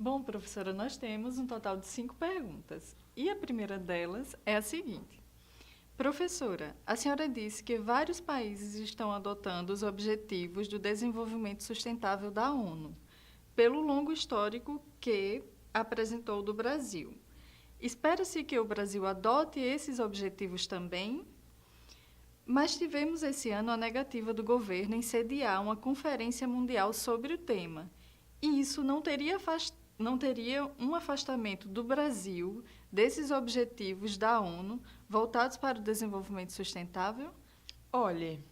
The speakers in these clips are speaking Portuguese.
Bom, professora, nós temos um total de 5 perguntas. E a primeira delas é a seguinte. Professora, a senhora disse que vários países estão adotando os Objetivos do Desenvolvimento Sustentável da ONU, pelo longo histórico que apresentou do Brasil. Espera-se que o Brasil adote esses objetivos também? Mas tivemos esse ano a negativa do governo em sediar uma conferência mundial sobre o tema. E isso não teria um afastamento do Brasil desses objetivos da ONU voltados para o desenvolvimento sustentável? Olhe,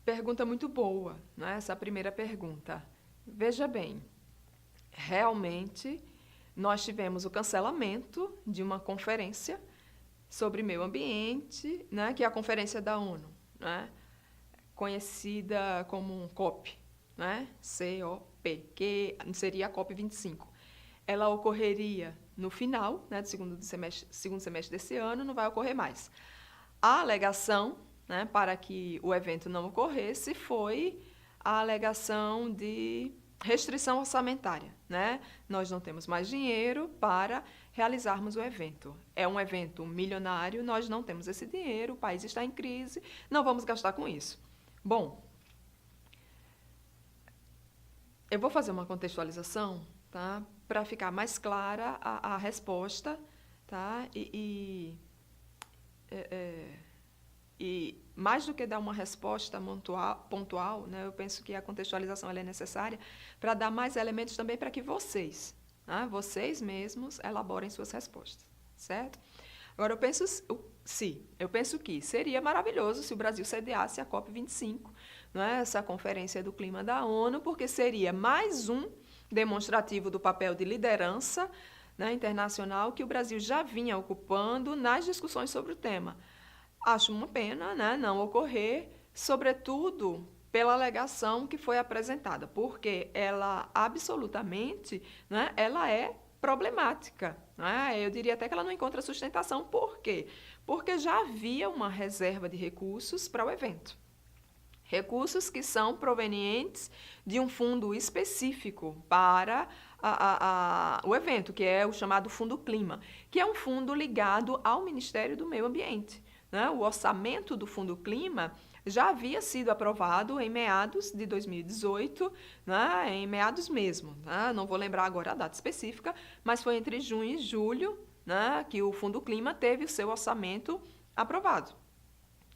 pergunta muito boa, né? Essa primeira pergunta. Veja bem, realmente nós tivemos o cancelamento de uma conferência sobre meio ambiente, né? Que é a Conferência da ONU, né? Conhecida como um COP, né? COP, que seria a COP25. Ela ocorreria no final, né, do segundo semestre desse ano, não vai ocorrer mais. A alegação, né, para que o evento não ocorresse foi a alegação de restrição orçamentária, né? Nós não temos mais dinheiro para realizarmos o evento. É um evento milionário, nós não temos esse dinheiro, o país está em crise, não vamos gastar com isso. Bom, eu vou fazer uma contextualização, tá? Para ficar mais clara a resposta, tá? E mais do que dar uma resposta pontual, né, eu penso que a contextualização ela é necessária para dar mais elementos também para que vocês, né, vocês mesmos elaborem suas respostas, certo? Agora, eu penso que seria maravilhoso se o Brasil sediasse a COP25, né, essa Conferência do Clima da ONU, porque seria mais um demonstrativo do papel de liderança, né, internacional que o Brasil já vinha ocupando nas discussões sobre o tema. Acho uma pena, né, não ocorrer, sobretudo pela alegação que foi apresentada, porque ela absolutamente, né, ela é problemática, né? Eu diria até que ela não encontra sustentação. Por quê? Porque já havia uma reserva de recursos para o evento. Recursos que são provenientes de um fundo específico para o evento, que é o chamado Fundo Clima, que é um fundo ligado ao Ministério do Meio Ambiente, né? O orçamento do Fundo Clima já havia sido aprovado em meados de 2018, né? Em meados mesmo, né? Não vou lembrar agora a data específica, mas foi entre junho e julho, né, que o Fundo Clima teve o seu orçamento aprovado.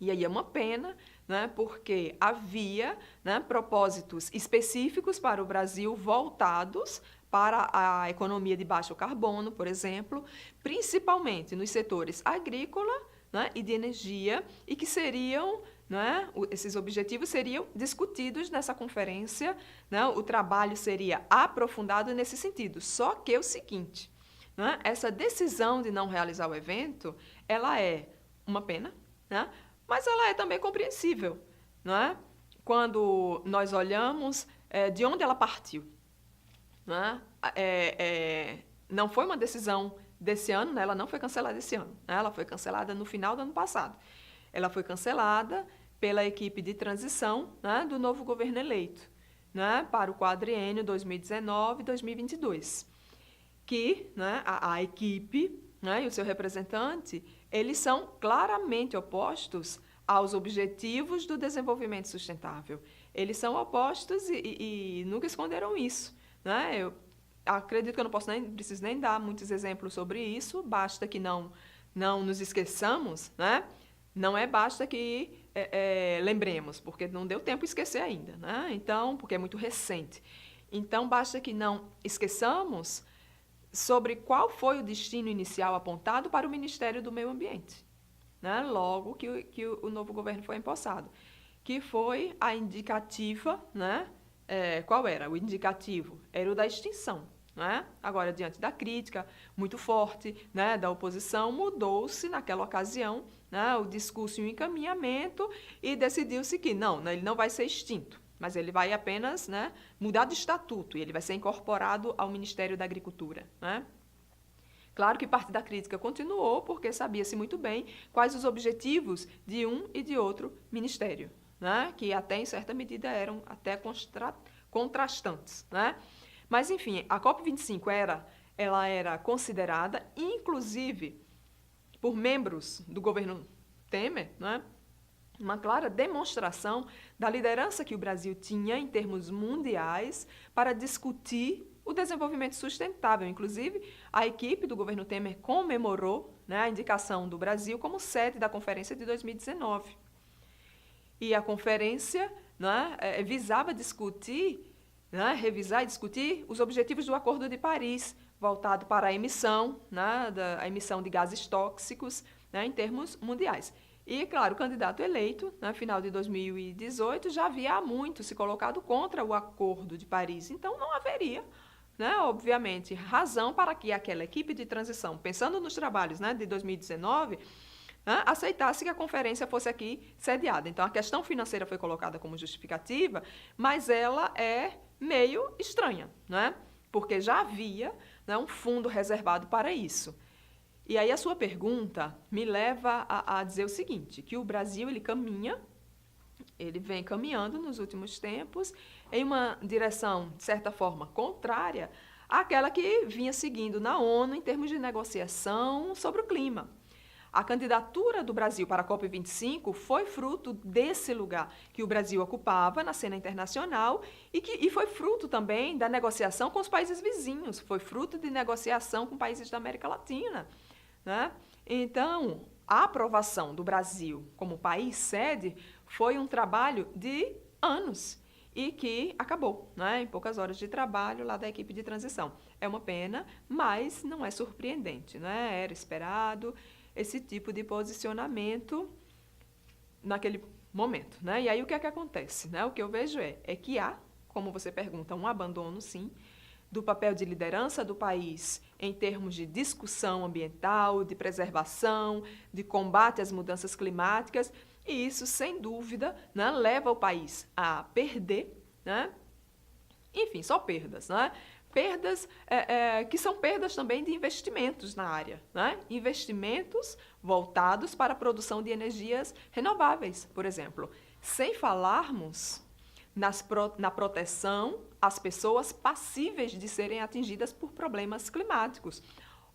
E aí é uma pena, né, porque havia, né, propósitos específicos para o Brasil voltados para a economia de baixo carbono, por exemplo, principalmente nos setores agrícola, né, e de energia, e que seriam, né, esses objetivos seriam discutidos nessa conferência, né, o trabalho seria aprofundado nesse sentido. Só que é o seguinte, né, essa decisão de não realizar o evento, ela é uma pena, né, mas ela é também compreensível, não é? Quando nós olhamos de onde ela partiu. Não é? Não foi uma decisão desse ano, né? Ela não foi cancelada esse ano, né? Ela foi cancelada no final do ano passado. Ela foi cancelada pela equipe de transição, né, do novo governo eleito, né, para o quadriênio 2019-2022, que, né, a equipe, né, e o seu representante, eles são claramente opostos aos objetivos do desenvolvimento sustentável. Eles são opostos e nunca esconderam isso, né? Eu acredito que eu não preciso nem dar muitos exemplos sobre isso, basta que não nos esqueçamos, né? Basta que lembremos, porque não deu tempo de esquecer ainda, né? Então, porque é muito recente. Então, basta que não esqueçamos sobre qual foi o destino inicial apontado para o Ministério do Meio Ambiente, né? Logo que o novo governo foi empossado, que foi a indicativa, né? Qual era? O indicativo era o da extinção, né? Agora, diante da crítica muito forte, né, da oposição, mudou-se naquela ocasião, né, o discurso e o encaminhamento e decidiu-se que não, ele não vai ser extinto, mas ele vai apenas, né, mudar de estatuto e ele vai ser incorporado ao Ministério da Agricultura, né? Claro que parte da crítica continuou, porque sabia-se muito bem quais os objetivos de um e de outro ministério, né? Que até em certa medida eram até contrastantes, né? Mas, enfim, a COP25 ela era considerada, inclusive, por membros do governo Temer, né, uma clara demonstração da liderança que o Brasil tinha em termos mundiais para discutir o desenvolvimento sustentável. Inclusive, a equipe do governo Temer comemorou, né, a indicação do Brasil como sede da conferência de 2019. E a conferência, né, visava discutir, né, revisar e discutir os objetivos do Acordo de Paris, voltado para a emissão, né, a emissão de gases tóxicos, né, em termos mundiais. E, claro, o candidato eleito, no final de 2018, já havia há muito se colocado contra o Acordo de Paris. Então, não haveria, né, obviamente, razão para que aquela equipe de transição, pensando nos trabalhos, né, de 2019, né, aceitasse que a conferência fosse aqui sediada. Então, a questão financeira foi colocada como justificativa, mas ela é meio estranha, né, porque já havia, né, um fundo reservado para isso. E aí a sua pergunta me leva a dizer o seguinte, que o Brasil ele vem caminhando nos últimos tempos em uma direção, de certa forma, contrária àquela que vinha seguindo na ONU em termos de negociação sobre o clima. A candidatura do Brasil para a COP25 foi fruto desse lugar que o Brasil ocupava na cena internacional e foi fruto também da negociação com os países vizinhos, foi fruto de negociação com países da América Latina, né? Então, a aprovação do Brasil como país sede foi um trabalho de anos e que acabou, né, em poucas horas de trabalho lá da equipe de transição. É uma pena, mas não é surpreendente, né? Era esperado esse tipo de posicionamento naquele momento, né? E aí o que é que acontece, né? O que eu vejo é que há, como você pergunta, um abandono, sim, do papel de liderança do país em termos de discussão ambiental, de preservação, de combate às mudanças climáticas, e isso, sem dúvida, né, leva o país a perder, né? Enfim, só perdas, né? Perdas que são perdas também de investimentos na área, né? Investimentos voltados para a produção de energias renováveis, por exemplo. Sem falarmos na proteção às pessoas passíveis de serem atingidas por problemas climáticos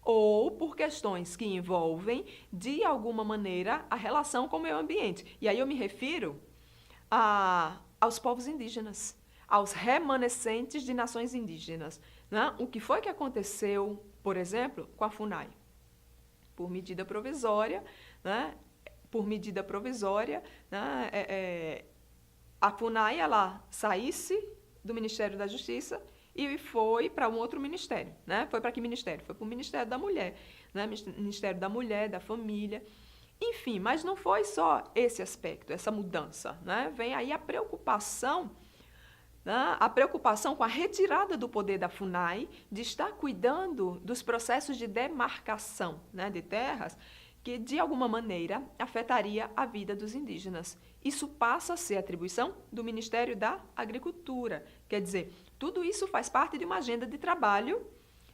ou por questões que envolvem, de alguma maneira, a relação com o meio ambiente. E aí eu me refiro aos povos indígenas, aos remanescentes de nações indígenas, né? O que foi que aconteceu, por exemplo, com a FUNAI? Por medida provisória, né? A FUNAI ela saísse do Ministério da Justiça e foi para um outro ministério, né? Foi para que ministério? Foi para o Ministério da Mulher, né? Ministério da Mulher, da Família. Enfim, mas não foi só esse aspecto, essa mudança, né? Vem aí a preocupação, né? A preocupação com a retirada do poder da FUNAI de estar cuidando dos processos de demarcação, né, de terras que, de alguma maneira, afetaria a vida dos indígenas. Isso passa a ser atribuição do Ministério da Agricultura. Quer dizer, tudo isso faz parte de uma agenda de trabalho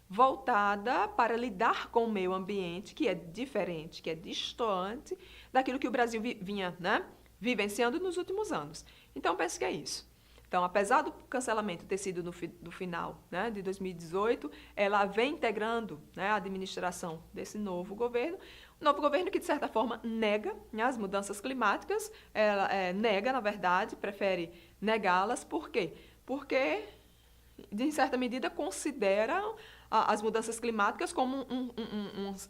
voltada para lidar com o meio ambiente, que é diferente, que é distante daquilo que o Brasil vinha, né, vivenciando nos últimos anos. Então, penso que é isso. Então, apesar do cancelamento ter sido do final, né, de 2018, ela vem integrando, né, a administração desse novo governo que, de certa forma, nega, né, as mudanças climáticas, ela nega, na verdade, prefere negá-las. Por quê? Porque, de certa medida, considera as mudanças climáticas como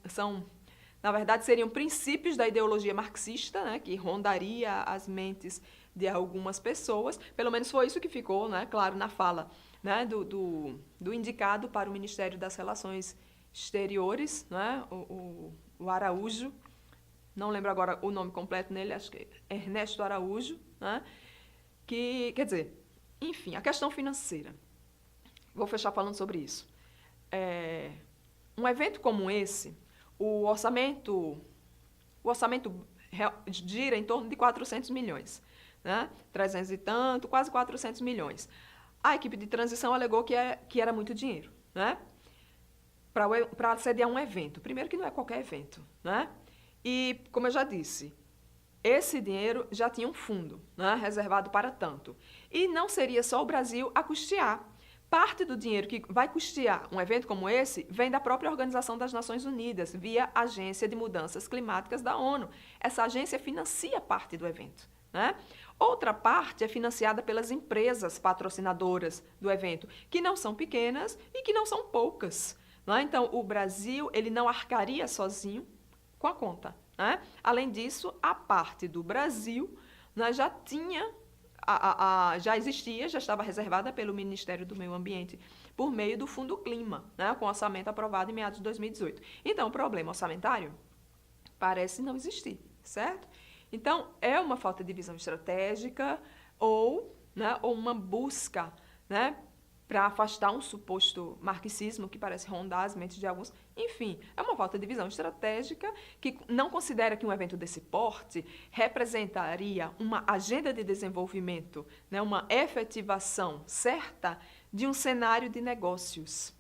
são, na verdade, seriam princípios da ideologia marxista, né, que rondaria as mentes de algumas pessoas. Pelo menos foi isso que ficou, né, claro, na fala, né, do indicado para o Ministério das Relações Exteriores, né, o Araújo, não lembro agora o nome completo nele, acho que é Ernesto Araújo, né, que, quer dizer, enfim, a questão financeira. Vou fechar falando sobre isso. Um evento como esse, o orçamento gira em torno de 400 milhões. Né? 300 e tanto, quase 400 milhões. A equipe de transição alegou que era muito dinheiro, né? Para sediar um evento. Primeiro que não é qualquer evento, né? E, como eu já disse, esse dinheiro já tinha um fundo, né, reservado para tanto. E não seria só o Brasil a custear. Parte do dinheiro que vai custear um evento como esse vem da própria Organização das Nações Unidas, via Agência de Mudanças Climáticas da ONU. Essa agência financia parte do evento, né? Outra parte é financiada pelas empresas patrocinadoras do evento, que não são pequenas e que não são poucas, né? Então, o Brasil ele não arcaria sozinho com a conta, né? Além disso, a parte do Brasil, né, já tinha... já existia, já estava reservada pelo Ministério do Meio Ambiente por meio do Fundo Clima, né, com orçamento aprovado em meados de 2018. Então, o problema orçamentário parece não existir, certo? Então, é uma falta de visão estratégica ou uma busca, né, para afastar um suposto marxismo que parece rondar as mentes de alguns. Enfim, é uma falta de visão estratégica que não considera que um evento desse porte representaria uma agenda de desenvolvimento, né, uma efetivação certa de um cenário de negócios,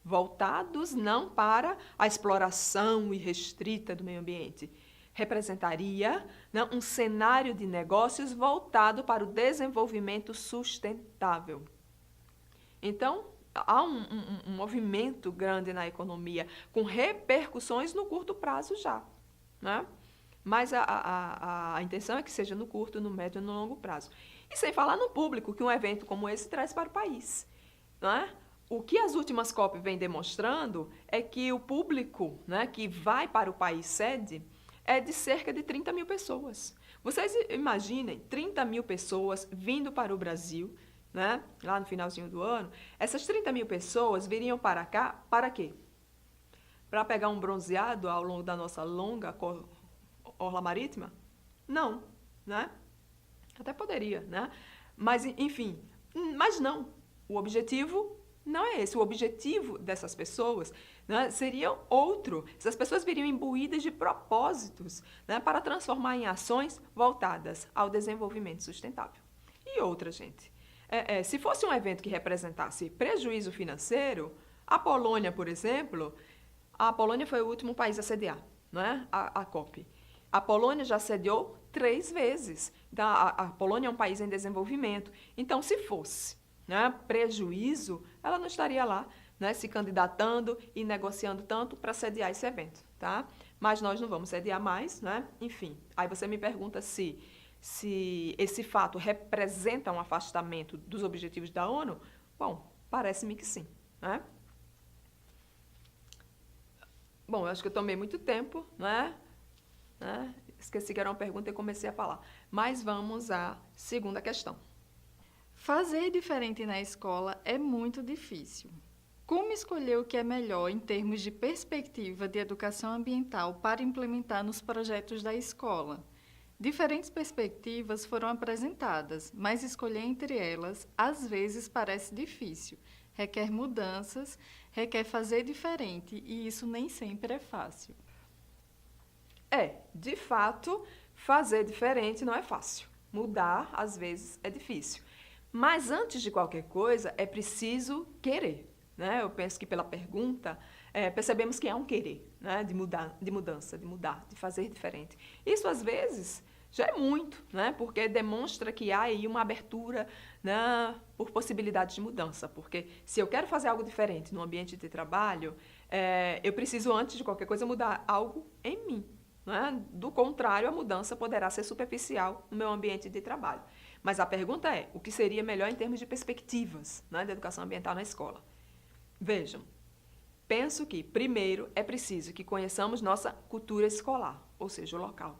voltados não para a exploração irrestrita do meio ambiente. Representaria, né, um cenário de negócios voltado para o desenvolvimento sustentável. Então, há um movimento grande na economia, com repercussões no curto prazo já, né? Mas a intenção é que seja no curto, no médio e no longo prazo. E sem falar no público que um evento como esse traz para o país, né? O que as últimas COP vêm demonstrando é que o público, né, que vai para o país sede é de cerca de 30 mil pessoas. Vocês imaginem 30 mil pessoas vindo para o Brasil, né, lá no finalzinho do ano. Essas 30 mil pessoas viriam para cá para quê? Para pegar um bronzeado ao longo da nossa longa orla marítima? Não, né? Até poderia, né? Mas, enfim, mas não. O objetivo não é esse. O objetivo dessas pessoas, né, seria outro. Essas pessoas viriam imbuídas de propósitos, né, para transformar em ações voltadas ao desenvolvimento sustentável. E outra, gente. Se fosse um evento que representasse prejuízo financeiro, a Polônia, por exemplo, a Polônia foi o último país a sediar, né, a COP. A Polônia já sediou 3 vezes. Então, a Polônia é um país em desenvolvimento. Então, se fosse, né, prejuízo, ela não estaria lá, né, se candidatando e negociando tanto para sediar esse evento, tá? Mas nós não vamos sediar mais, né? Enfim, aí você me pergunta se esse fato representa um afastamento dos objetivos da ONU. Bom, parece-me que sim, né? Bom, eu acho que eu tomei muito tempo, né? Esqueci que era uma pergunta e comecei a falar. Mas vamos à segunda questão. Fazer diferente na escola é muito difícil. Como escolher o que é melhor em termos de perspectiva de educação ambiental para implementar nos projetos da escola? Diferentes perspectivas foram apresentadas, mas escolher entre elas, às vezes, parece difícil. Requer mudanças, requer fazer diferente, e isso nem sempre é fácil. De fato, fazer diferente não é fácil. Mudar, às vezes, é difícil. Mas, antes de qualquer coisa, é preciso querer, né? Eu penso que, pela pergunta, percebemos que é um querer, né? De mudança, de mudar, de fazer diferente. Isso, às vezes, já é muito, né? Porque demonstra que há aí uma abertura, né, por possibilidades de mudança. Porque se eu quero fazer algo diferente no ambiente de trabalho, eu preciso, antes de qualquer coisa, mudar algo em mim, né? Do contrário, a mudança poderá ser superficial no meu ambiente de trabalho. Mas a pergunta é, o que seria melhor em termos de perspectivas, né, de educação ambiental na escola? Vejam, penso que, primeiro, é preciso que conheçamos nossa cultura escolar, ou seja, o local.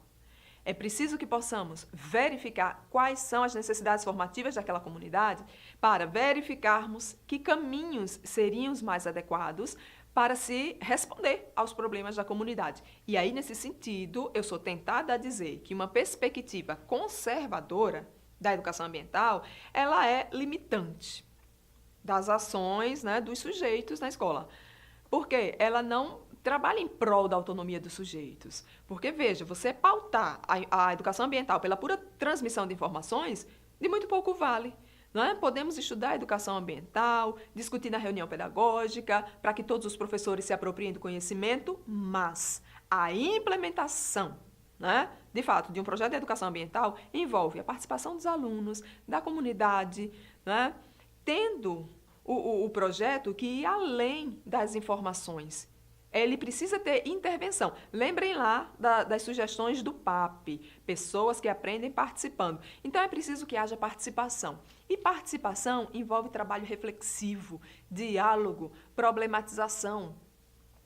É preciso que possamos verificar quais são as necessidades formativas daquela comunidade para verificarmos que caminhos seriam os mais adequados para se responder aos problemas da comunidade. E aí, nesse sentido, eu sou tentada a dizer que uma perspectiva conservadora da educação ambiental, ela é limitante das ações, né, dos sujeitos na escola. Porque ela não trabalha em prol da autonomia dos sujeitos. Porque, veja, você pautar a educação ambiental pela pura transmissão de informações, de muito pouco vale. Não é? Podemos estudar a educação ambiental, discutir na reunião pedagógica, para que todos os professores se apropriem do conhecimento, mas a implementação, né, de fato, de um projeto de educação ambiental envolve a participação dos alunos, da comunidade, né, tendo o projeto que ir além das informações. Ele precisa ter intervenção. Lembrem lá das sugestões do PAP, pessoas que aprendem participando. Então, é preciso que haja participação. E participação envolve trabalho reflexivo, diálogo, problematização,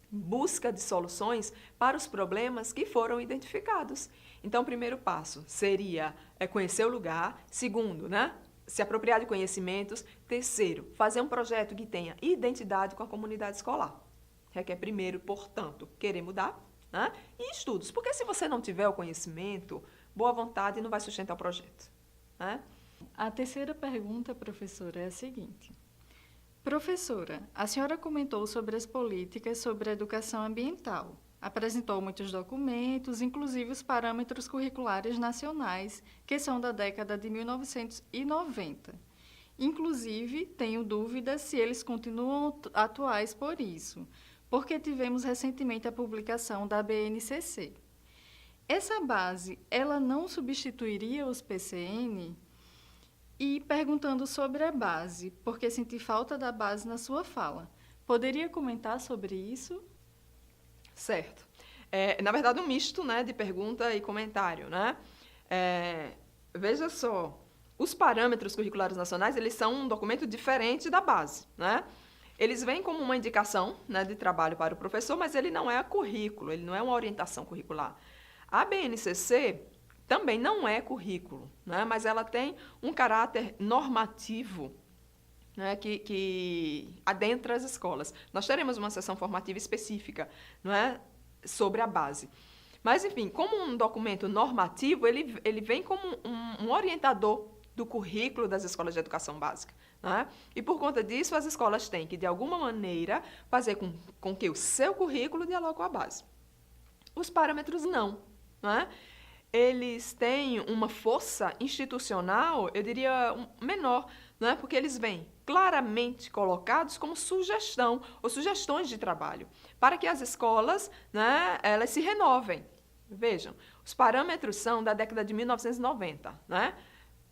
busca de soluções para os problemas que foram identificados. Então, o primeiro passo seria conhecer o lugar. Segundo, se apropriar de conhecimentos. Terceiro, fazer um projeto que tenha identidade com a comunidade escolar. Requer primeiro, portanto, querer mudar, e estudos. Porque se você não tiver o conhecimento, boa vontade não vai sustentar o projeto. A terceira pergunta, professora, é a seguinte. Professora, a senhora comentou sobre as políticas sobre a educação ambiental. Apresentou muitos documentos, inclusive os parâmetros curriculares nacionais, que são da década de 1990. Inclusive, tenho dúvidas se eles continuam atuais por isso, porque tivemos recentemente a publicação da BNCC. Essa base, ela não substituiria os PCN? E perguntando sobre a base, porque senti falta da base na sua fala. Poderia comentar sobre isso? Certo. Na verdade, um misto, de pergunta e comentário. Veja só, os parâmetros curriculares nacionais, eles são um documento diferente da base. Eles vêm como uma indicação de trabalho para o professor, mas ele não é currículo, ele não é uma orientação curricular. A BNCC também não é currículo, mas ela tem um caráter normativo, que adentra as escolas. Nós teremos uma sessão formativa específica, sobre a base. Mas, enfim, como um documento normativo, ele vem como um orientador do currículo das escolas de educação básica. E, por conta disso, as escolas têm que, de alguma maneira, fazer com que o seu currículo dialogue com a base. Os parâmetros não. Eles têm uma força institucional, eu diria, menor, porque eles vêm claramente colocados como sugestão ou sugestões de trabalho, para que as escolas elas se renovem. Vejam, os parâmetros são da década de 1990,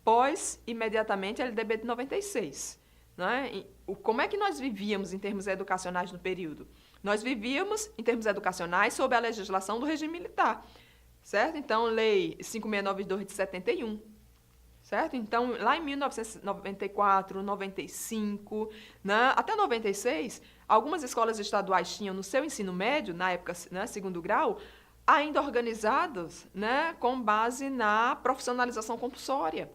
pós, imediatamente, a LDB de 96. Como é que nós vivíamos em termos educacionais no período? Nós vivíamos, em termos educacionais, sob a legislação do regime militar. Certo? Então, Lei 5692 de 71. Certo? Então, lá em 1994, 95, até 96, algumas escolas estaduais tinham no seu ensino médio, na época, segundo grau, ainda organizados com base na profissionalização compulsória.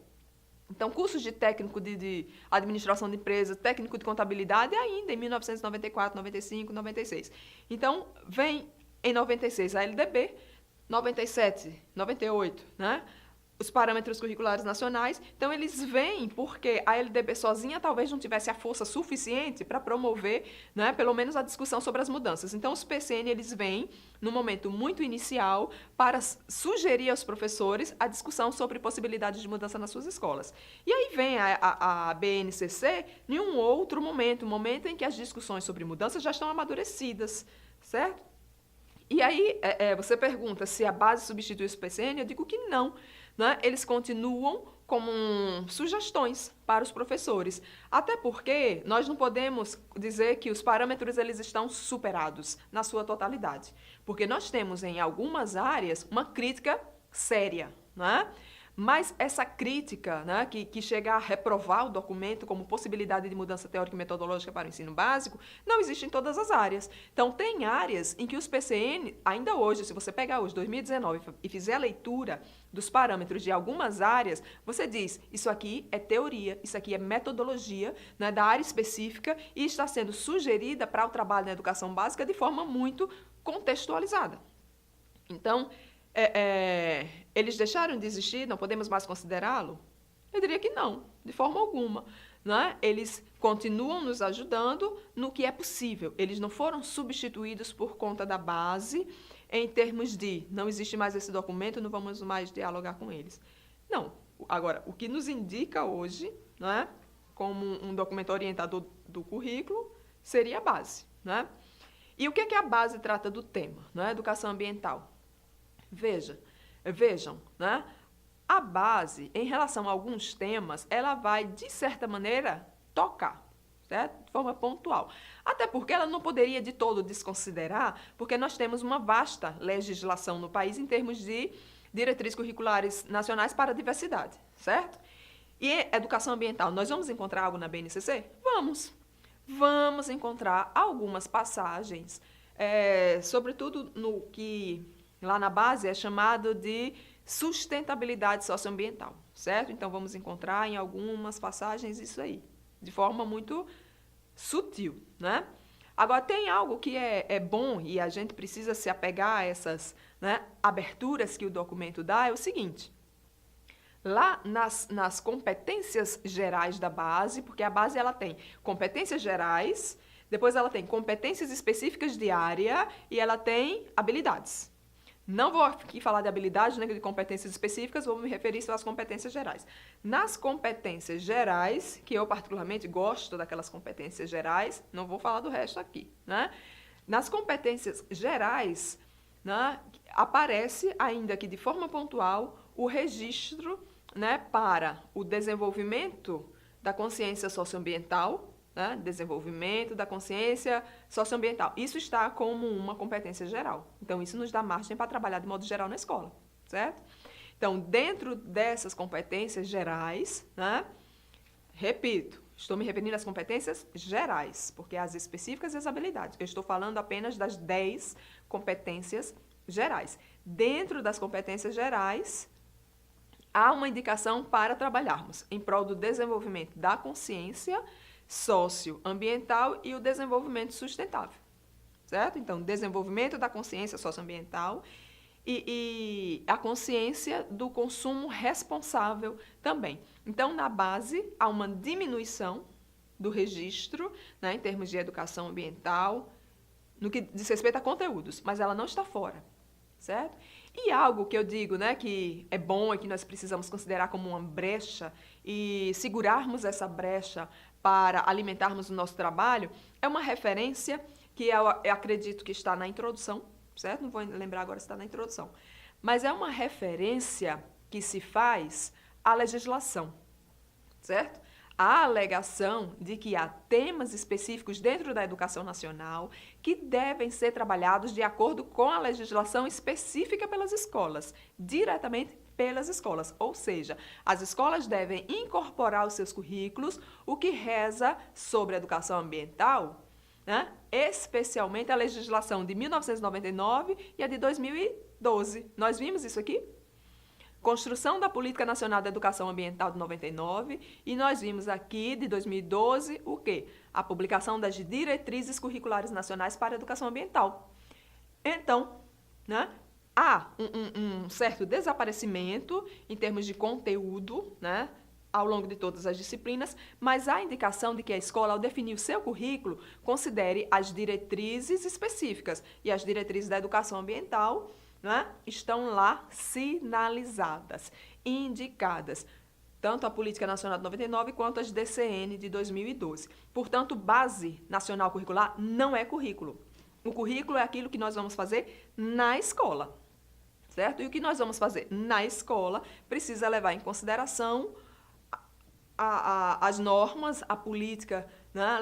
Então, cursos de técnico de administração de empresas, técnico de contabilidade, ainda em 1994, 95, 96. Então, vem em 96 a LDB, 97, 98, os parâmetros curriculares nacionais. Então, eles vêm porque a LDB sozinha talvez não tivesse a força suficiente para promover, pelo menos a discussão sobre as mudanças. Então, os PCN, eles vêm num momento muito inicial para sugerir aos professores a discussão sobre possibilidades de mudança nas suas escolas. E aí vem a BNCC em um outro momento, um momento em que as discussões sobre mudanças já estão amadurecidas, certo? E aí, você pergunta se a base substitui os PCN, eu digo que não. Eles continuam como sugestões para os professores. Até porque nós não podemos dizer que os parâmetros eles estão superados na sua totalidade. Porque nós temos, em algumas áreas, uma crítica séria. Mas essa crítica, que chega a reprovar o documento como possibilidade de mudança teórica e metodológica para o ensino básico, não existe em todas as áreas. Então, tem áreas em que os PCN, ainda hoje, se você pegar hoje, 2019, e fizer a leitura dos parâmetros de algumas áreas, você diz, isso aqui é teoria, isso aqui é metodologia da área específica e está sendo sugerida para o trabalho na educação básica de forma muito contextualizada. Então, eles deixaram de existir? Não podemos mais considerá-lo? Eu diria que não, de forma alguma. Eles continuam nos ajudando no que é possível. Eles não foram substituídos por conta da base em termos de não existe mais esse documento, não vamos mais dialogar com eles. Não. Agora, o que nos indica hoje, como um documento orientador do currículo, seria a base. E o que é que a base trata do tema? Educação ambiental. Vejam, a base, em relação a alguns temas, ela vai, de certa maneira, tocar. certo? De forma pontual. Até porque ela não poderia de todo desconsiderar, porque nós temos uma vasta legislação no país em termos de diretrizes curriculares nacionais para a diversidade, certo? E educação ambiental, nós vamos encontrar algo na BNCC? Vamos. Vamos encontrar algumas passagens, sobretudo no que lá na base é chamado de sustentabilidade socioambiental, certo? Então, vamos encontrar em algumas passagens isso aí, de forma muito sutil, né? Agora, tem algo que é bom e a gente precisa se apegar a essas, né, aberturas que o documento dá, é o seguinte: lá nas competências gerais da base, porque a base ela tem competências gerais, depois ela tem competências específicas de área e ela tem habilidades. Não vou aqui falar de habilidades, nem de competências específicas, vou me referir só às competências gerais. Nas competências gerais, que eu particularmente gosto daquelas competências gerais, não vou falar do resto aqui, né? Nas competências gerais, né, aparece, ainda que de forma pontual, o registro, né, para o desenvolvimento da consciência socioambiental, né, desenvolvimento da consciência socioambiental. Isso está como uma competência geral. Então, isso nos dá margem para trabalhar de modo geral na escola, certo? Então, dentro dessas competências gerais, né, repito, estou me referindo às competências gerais, porque as específicas e as habilidades. Eu estou falando apenas das 10 competências gerais. Dentro das competências gerais, há uma indicação para trabalharmos em prol do desenvolvimento da consciência socioambiental e o desenvolvimento sustentável, certo? Então, desenvolvimento da consciência socioambiental e a consciência do consumo responsável também. Então, na base, há uma diminuição do registro, né, em termos de educação ambiental, no que diz respeito a conteúdos, mas ela não está fora, certo? E algo que eu digo, né, que é bom e que nós precisamos considerar como uma brecha e segurarmos essa brecha para alimentarmos o nosso trabalho, é uma referência que eu acredito que está na introdução, certo? Não vou lembrar agora se está na introdução, mas é uma referência que se faz à legislação, certo? A alegação de que há temas específicos dentro da educação nacional que devem ser trabalhados de acordo com a legislação específica pelas escolas, diretamente pelas escolas. Ou seja, as escolas devem incorporar aos seus currículos o que reza sobre a educação ambiental, né? Especialmente a legislação de 1999 e a de 2012. Nós vimos isso aqui? Construção da Política Nacional da Educação Ambiental de 99, e nós vimos aqui, de 2012, o quê? A publicação das Diretrizes Curriculares Nacionais para a Educação Ambiental. Então, né, há um certo desaparecimento em termos de conteúdo, né, ao longo de todas as disciplinas, mas há indicação de que a escola, ao definir o seu currículo, considere as diretrizes específicas, e as diretrizes da educação ambiental, né, estão lá sinalizadas, indicadas, tanto a Política Nacional de 99 quanto as DCN de 2012. Portanto, Base Nacional Curricular não é currículo. O currículo é aquilo que nós vamos fazer na escola, certo? E o que nós vamos fazer na escola precisa levar em consideração as normas, a política, né,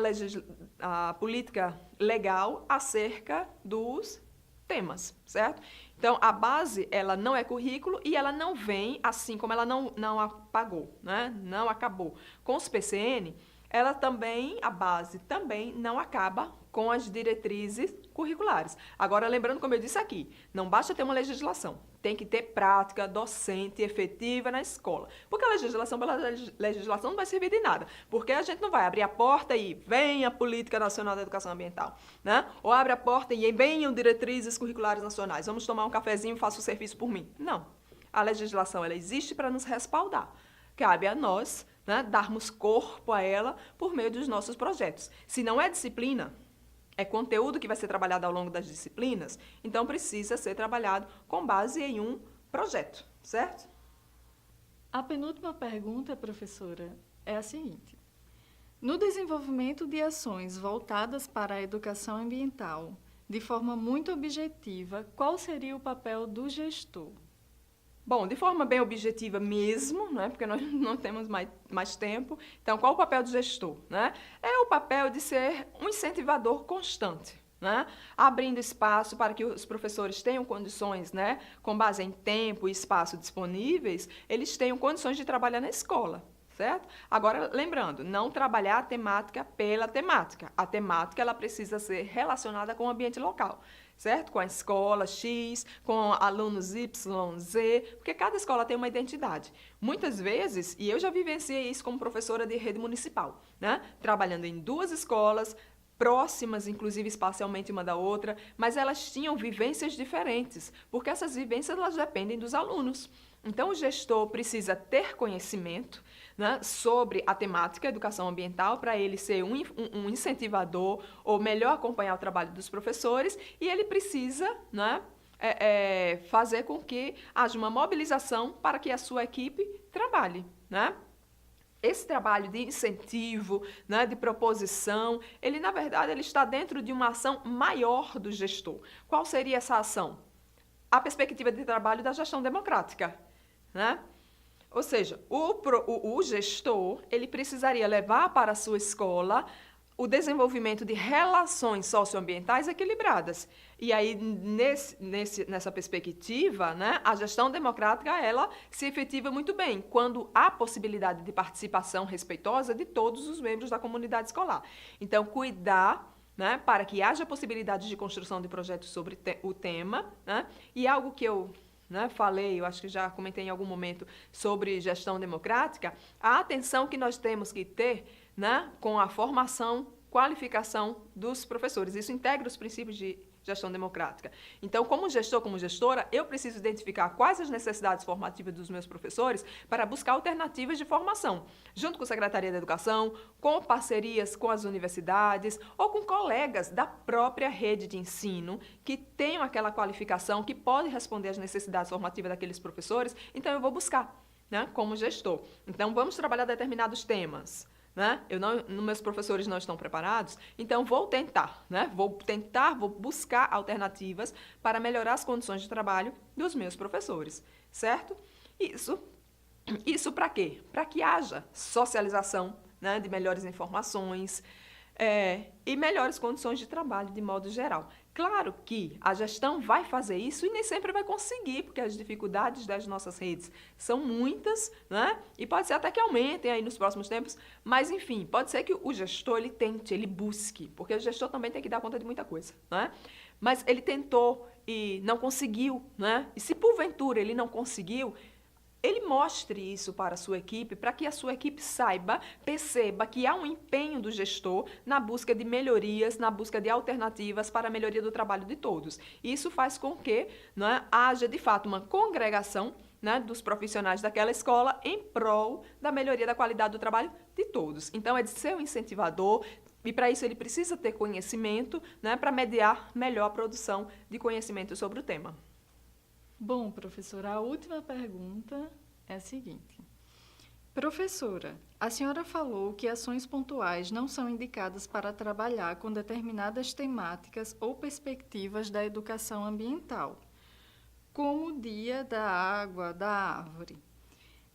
a política legal acerca dos temas, certo? Então, a base, ela não é currículo e ela não vem, assim como ela não apagou, né? Não acabou. Com os PCN, ela também, a base também não acaba com as diretrizes curriculares. Agora, lembrando, como eu disse aqui, não basta ter uma legislação, tem que ter prática docente efetiva na escola. Porque a legislação pela legislação não vai servir de nada. Porque a gente não vai abrir a porta e vem a Política Nacional da Educação Ambiental, né? Ou abre a porta e venham diretrizes curriculares nacionais. Vamos tomar um cafezinho e faça o serviço por mim. Não. A legislação, ela existe para nos respaldar. Cabe a nós, né, darmos corpo a ela por meio dos nossos projetos. Se não é disciplina, é conteúdo que vai ser trabalhado ao longo das disciplinas, então precisa ser trabalhado com base em um projeto, certo? A penúltima pergunta, professora, é a seguinte: no desenvolvimento de ações voltadas para a educação ambiental, de forma muito objetiva, qual seria o papel do gestor? Bom, de forma bem objetiva mesmo, né, porque nós não temos mais tempo. Então, qual o papel do gestor? Né? É o papel de ser um incentivador constante, né? Abrindo espaço para que os professores tenham condições, né, com base em tempo e espaço disponíveis, eles tenham condições de trabalhar na escola. Certo? Agora, lembrando, não trabalhar a temática pela temática. A temática ela precisa ser relacionada com o ambiente local, certo? Com a escola X, com alunos Y, Z, porque cada escola tem uma identidade. Muitas vezes, e eu já vivenciei isso como professora de rede municipal, né? Trabalhando em 2 escolas, próximas, inclusive espacialmente uma da outra, mas elas tinham vivências diferentes, porque essas vivências elas dependem dos alunos. Então, o gestor precisa ter conhecimento, né, sobre a temática educação ambiental para ele ser um incentivador ou melhor acompanhar o trabalho dos professores e ele precisa, né, fazer com que haja uma mobilização para que a sua equipe trabalhe, né? Esse trabalho de incentivo, né, de proposição, ele, na verdade, ele está dentro de uma ação maior do gestor. Qual seria essa ação? A perspectiva de trabalho da gestão democrática, né? Ou seja, o gestor ele precisaria levar para a sua escola o desenvolvimento de relações socioambientais equilibradas. E aí, nessa perspectiva, né, a gestão democrática ela se efetiva muito bem quando há possibilidade de participação respeitosa de todos os membros da comunidade escolar. Então, cuidar, né, para que haja possibilidade de construção de projetos sobre o tema, né, e algo que eu, né, falei, eu acho que já comentei em algum momento sobre gestão democrática, a atenção que nós temos que ter, né, com a formação, qualificação dos professores. Isso integra os princípios de gestão democrática. Então, como gestor, como gestora, eu preciso identificar quais as necessidades formativas dos meus professores para buscar alternativas de formação, junto com a Secretaria da Educação, com parcerias com as universidades ou com colegas da própria rede de ensino que tenham aquela qualificação que pode responder às necessidades formativas daqueles professores. Então, eu vou buscar, né, como gestor. Então, vamos trabalhar determinados temas. Né? Meus professores não estão preparados, então vou tentar, né? Vou buscar alternativas para melhorar as condições de trabalho dos meus professores, certo? Isso para quê? Para que haja socialização, né, de melhores informações e melhores condições de trabalho de modo geral. Claro que a gestão vai fazer isso e nem sempre vai conseguir, porque as dificuldades das nossas redes são muitas, né? E pode ser até que aumentem aí nos próximos tempos, mas enfim, pode ser que o gestor ele tente, ele busque, porque o gestor também tem que dar conta de muita coisa, né? Mas ele tentou e não conseguiu, né? E se porventura ele não conseguiu, ele mostre isso para a sua equipe, para que a sua equipe saiba, perceba que há um empenho do gestor na busca de melhorias, na busca de alternativas para a melhoria do trabalho de todos. Isso faz com que, né, haja, de fato, uma congregação, né, dos profissionais daquela escola em prol da melhoria da qualidade do trabalho de todos. Então, é de ser um incentivador e, para isso, ele precisa ter conhecimento, né, para mediar melhor a produção de conhecimento sobre o tema. Bom, professora, a última pergunta é a seguinte. Professora, a senhora falou que ações pontuais não são indicadas para trabalhar com determinadas temáticas ou perspectivas da educação ambiental, como o Dia da Água, da Árvore.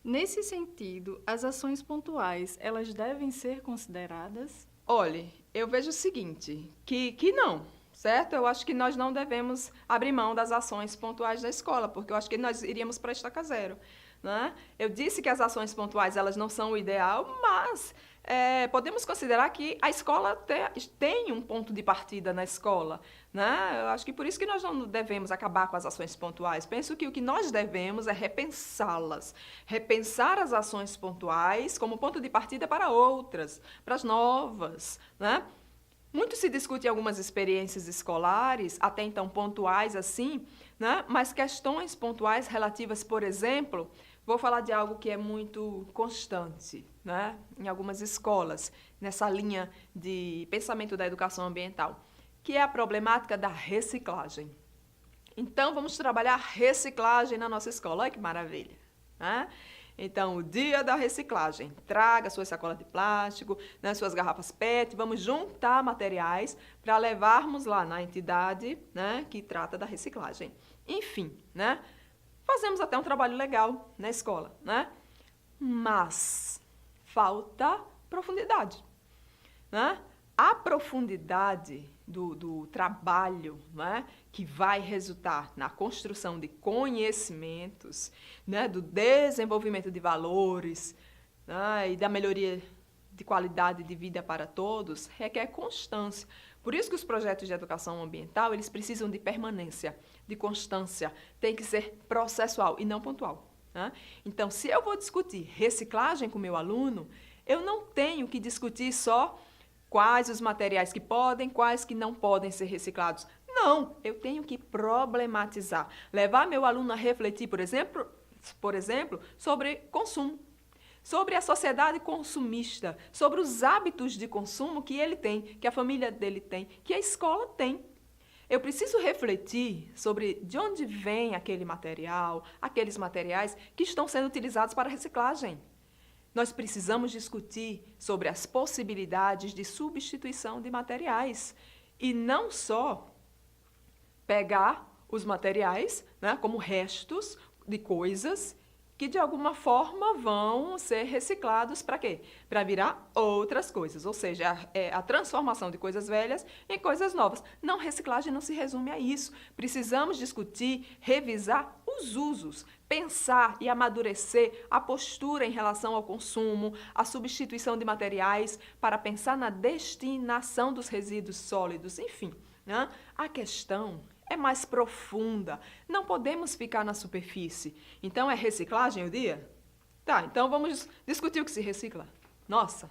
Nesse sentido, as ações pontuais, elas devem ser consideradas? Olhe, eu vejo o seguinte, que não. Certo? Eu acho que nós não devemos abrir mão das ações pontuais da escola, porque eu acho que nós iríamos para a estaca zero, né? Eu disse que as ações pontuais elas não são o ideal, mas podemos considerar que a escola tem um ponto de partida na escola, né? Eu acho que por isso que nós não devemos acabar com as ações pontuais. Penso que o que nós devemos é repensá-las, repensar as ações pontuais como ponto de partida para outras, para as novas, né? Muito se discute em algumas experiências escolares, até então pontuais assim, né? Mas questões pontuais relativas, por exemplo, vou falar de algo que é muito constante, né, em algumas escolas, nessa linha de pensamento da educação ambiental, que é a problemática da reciclagem. Então, vamos trabalhar reciclagem na nossa escola. Olha que maravilha, né? Então, o dia da reciclagem. Traga suas sacolas de plástico, né, suas garrafas PET, vamos juntar materiais para levarmos lá na entidade, né, que trata da reciclagem. Enfim, né, fazemos até um trabalho legal na escola, né? Mas falta profundidade, né? A profundidade do trabalho, né, que vai resultar na construção de conhecimentos, né, do desenvolvimento de valores, né, e da melhoria de qualidade de vida para todos, requer constância. Por isso que os projetos de educação ambiental, eles precisam de permanência, de constância, tem que ser processual e não pontual, né? Então, se eu vou discutir reciclagem com o meu aluno, eu não tenho que discutir só quais os materiais que podem, quais que não podem ser reciclados. Não, eu tenho que problematizar, levar meu aluno a refletir, por exemplo, sobre consumo, sobre a sociedade consumista, sobre os hábitos de consumo que ele tem, que a família dele tem, que a escola tem. Eu preciso refletir sobre de onde vem aquele material, aqueles materiais que estão sendo utilizados para reciclagem. Nós precisamos discutir sobre as possibilidades de substituição de materiais e não só pegar os materiais, né, como restos de coisas que de alguma forma vão ser reciclados para quê? Para virar outras coisas, ou seja, a transformação de coisas velhas em coisas novas. Não, reciclagem não se resume a isso. Precisamos discutir, revisar os usos, pensar e amadurecer a postura em relação ao consumo, a substituição de materiais, para pensar na destinação dos resíduos sólidos, enfim, né? A questão é mais profunda. Não podemos ficar na superfície. Então, é reciclagem o dia? Tá, então vamos discutir o que se recicla. Nossa,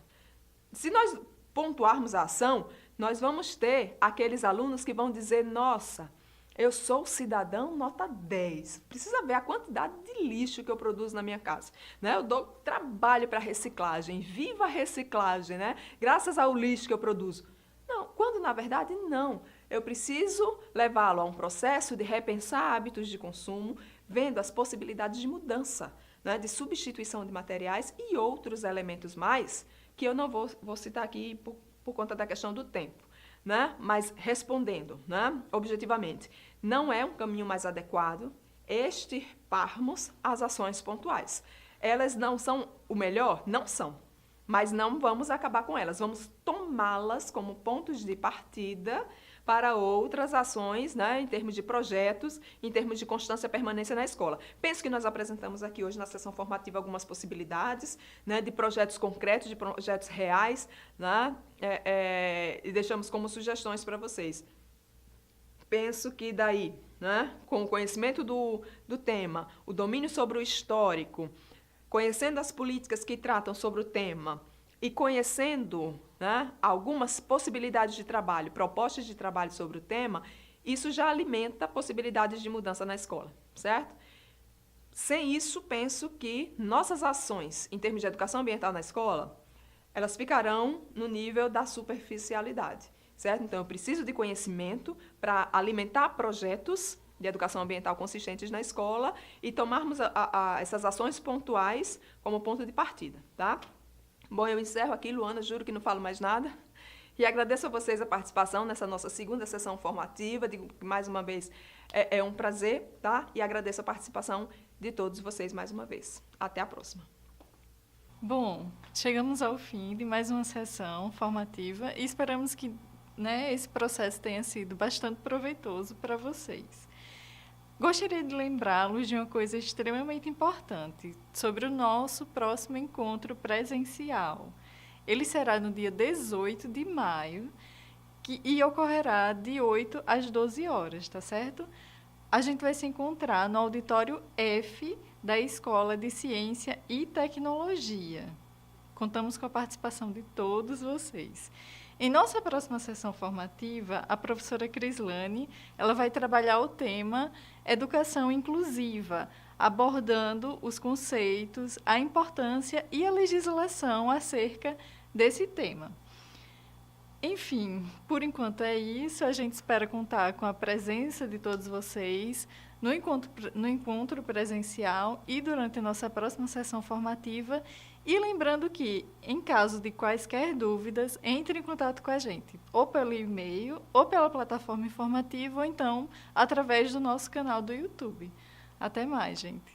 se nós pontuarmos a ação, nós vamos ter aqueles alunos que vão dizer, nossa, eu sou cidadão nota 10. Precisa ver a quantidade de lixo que eu produzo na minha casa, né? Eu dou trabalho para reciclagem, viva a reciclagem, né? Graças ao lixo que eu produzo. Não, quando na verdade não. Eu preciso levá-lo a um processo de repensar hábitos de consumo, vendo as possibilidades de mudança, né, de substituição de materiais e outros elementos mais, que eu não vou citar aqui por conta da questão do tempo, né? Mas respondendo, né, objetivamente, não é um caminho mais adequado extirparmos as ações pontuais. Elas não são o melhor? Não são. Mas não vamos acabar com elas, vamos tomá-las como pontos de partida para outras ações, né, em termos de projetos, em termos de constância e permanência na escola. Penso que nós apresentamos aqui hoje na sessão formativa algumas possibilidades, né, de projetos concretos, de projetos reais, né, e deixamos como sugestões para vocês. Penso que daí, né, com o conhecimento do tema, o domínio sobre o histórico, conhecendo as políticas que tratam sobre o tema e conhecendo, né, algumas possibilidades de trabalho, propostas de trabalho sobre o tema, isso já alimenta possibilidades de mudança na escola, certo? Sem isso, penso que nossas ações em termos de educação ambiental na escola, elas ficarão no nível da superficialidade, certo? Então, eu preciso de conhecimento para alimentar projetos de educação ambiental consistentes na escola e tomarmos essas ações pontuais como ponto de partida, tá? Bom, eu encerro aqui, Luana, juro que não falo mais nada. E agradeço a vocês a participação nessa nossa segunda sessão formativa. Digo que, mais uma vez, é um prazer, tá? E agradeço a participação de todos vocês mais uma vez. Até a próxima. Bom, chegamos ao fim de mais uma sessão formativa e esperamos que, né, esse processo tenha sido bastante proveitoso para vocês. Gostaria de lembrá-los de uma coisa extremamente importante sobre o nosso próximo encontro presencial. Ele será no dia 18 de maio e ocorrerá de 8 às 12 horas, tá certo? A gente vai se encontrar no auditório F da Escola de Ciência e Tecnologia. Contamos com a participação de todos vocês. Em nossa próxima sessão formativa, a professora Crislane, ela vai trabalhar o tema Educação Inclusiva, abordando os conceitos, a importância e a legislação acerca desse tema. Enfim, por enquanto é isso. A gente espera contar com a presença de todos vocês no encontro presencial e durante a nossa próxima sessão formativa. E lembrando que, em caso de quaisquer dúvidas, entre em contato com a gente, ou pelo e-mail, ou pela plataforma informativa, ou então através do nosso canal do YouTube. Até mais, gente.